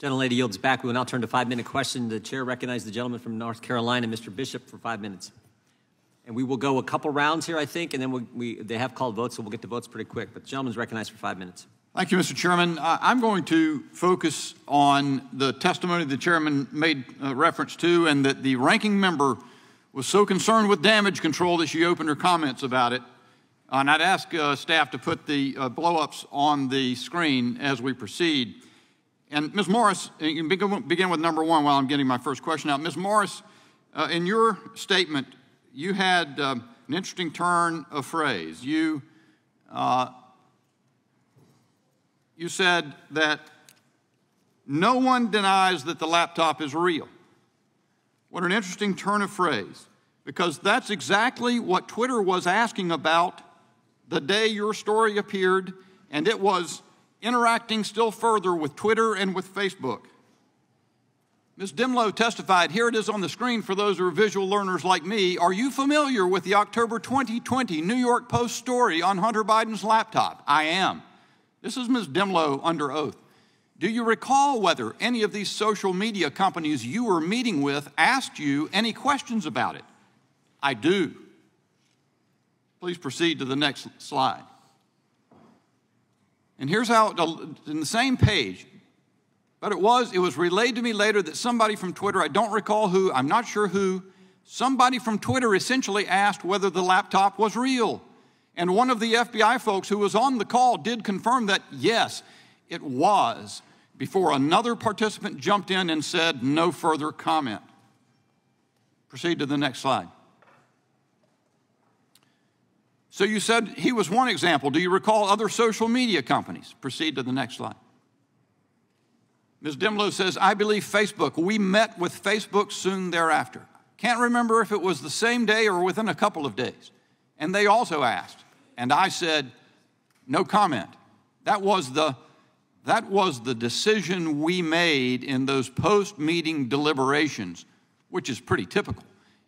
Gentlelady yields back. We will now turn to 5-minute question. The chair recognizes the gentleman from North Carolina, Mr. Bishop, for 5 minutes. And we will go a couple rounds here, I think, and then they have called votes, so we'll get to votes pretty quick. But the gentleman's recognized for 5 minutes. Thank you, Mr. Chairman. I'm going to focus on the testimony the chairman made reference to, and that the ranking member was so concerned with damage control that she opened her comments about it. And I'd ask staff to put the blow-ups on the screen as we proceed. And Ms. Morris, you can begin with number one while I'm getting my first question out. Ms. Morris, in your statement, you had an interesting turn of phrase. You said that no one denies that the laptop is real. What an interesting turn of phrase, because that's exactly what Twitter was asking about the day your story appeared, and it was interacting still further with Twitter and with Facebook. Ms. Dimlow testified, here it is on the screen for those who are visual learners like me. Are you familiar with the October 2020 New York Post story on Hunter Biden's laptop? I am. This is Ms. Dimlow under oath. Do you recall whether any of these social media companies you were meeting with asked you any questions about it? I do. Please proceed to the next slide. And here's how, in the same page, but it was relayed to me later that somebody from Twitter, I don't recall who, I'm not sure who, somebody from Twitter essentially asked whether the laptop was real. And one of the FBI folks who was on the call did confirm that, yes, it was, before another participant jumped in and said no further comment. Proceed to the next slide. So you said he was one example. Do you recall other social media companies? Proceed to the next slide. Ms. Dimlow says, I believe Facebook. We met with Facebook soon thereafter. Can't remember if it was the same day or within a couple of days. And they also asked, and I said, no comment. That was the decision we made in those post-meeting deliberations, which is pretty typical.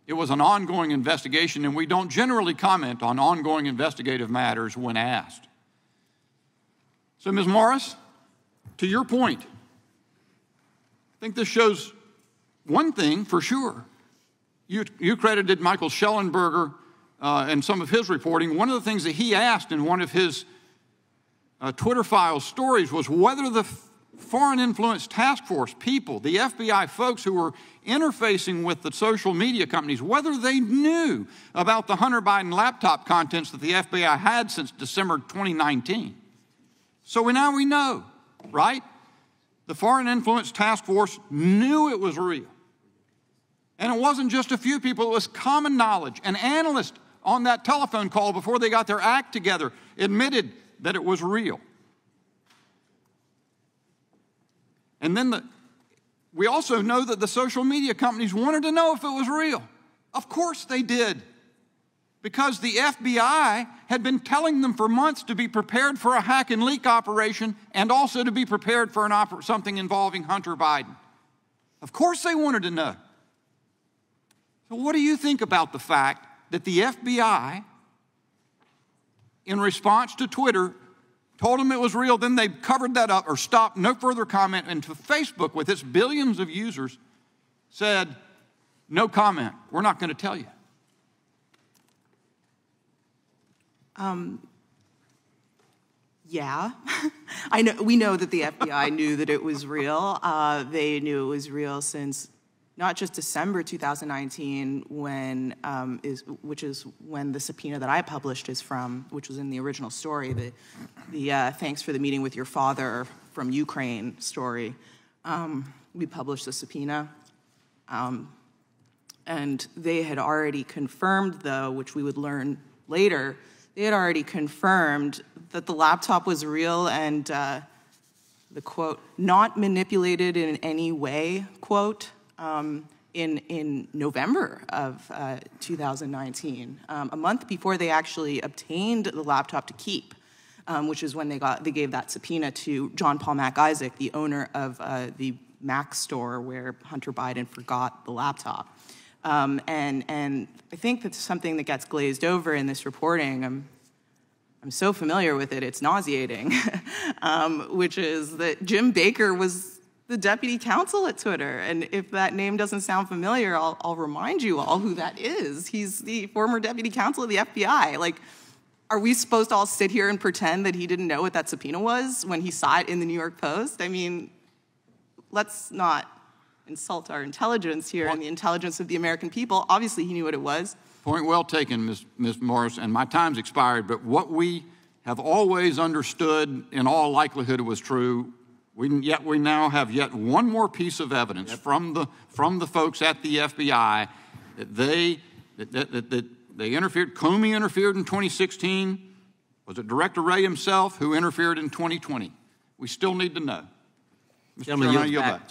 It was an ongoing investigation, and we don't generally comment on ongoing investigative matters when asked. So, Ms. Morris, to your point, I think this shows one thing for sure. You credited Michael Schellenberger and some of his reporting. One of the things that he asked in one of his Twitter Files stories was whether the Foreign Influence Task Force people, the FBI folks who were interfacing with the social media companies, whether they knew about the Hunter Biden laptop contents that the FBI had since December 2019. So now we know, right? The Foreign Influence Task Force knew it was real. And it wasn't just a few people, it was common knowledge. An analyst on that telephone call before they got their act together admitted that it was real. And then we also know that the social media companies wanted to know if it was real. Of course they did, because the FBI had been telling them for months to be prepared for a hack and leak operation and also to be prepared for something involving Hunter Biden. Of course they wanted to know. So what do you think about the fact that the FBI, in response to Twitter, told them it was real, then they covered that up or stopped, no further comment, and to Facebook, with its billions of users, said, no comment, we're not going to tell you? Yeah. We know that the FBI knew that it was real. They knew it was real since not just December 2019, which is when the subpoena that I published is from, which was in the original story, the thanks for the meeting with your father from Ukraine story. We published the subpoena. And they had already confirmed, though, which we would learn later, they had already confirmed that the laptop was real and the quote, not manipulated in any way, quote, in November of 2019, a month before they actually obtained the laptop to keep, which is when they gave that subpoena to John Paul Mac Isaac, the owner of the Mac store where Hunter Biden forgot the laptop. And I think that's something that gets glazed over in this reporting. I'm so familiar with it, it's nauseating, which is that Jim Baker was the deputy counsel at Twitter. And if that name doesn't sound familiar, I'll remind you all who that is. He's the former deputy counsel of the FBI. Like, are we supposed to all sit here and pretend that he didn't know what that subpoena was when he saw it in the New York Post? I mean, let's not insult our intelligence here and the intelligence of the American people. Obviously, he knew what it was. Point well taken, Ms. Morris, and my time's expired, but what we have always understood in all likelihood it was true, we now have yet one more piece of evidence from the folks at the FBI that they interfered. Comey interfered in 2016. Was it Director Wray himself who interfered in 2020? We still need to know. Mr. Chairman, I yield back.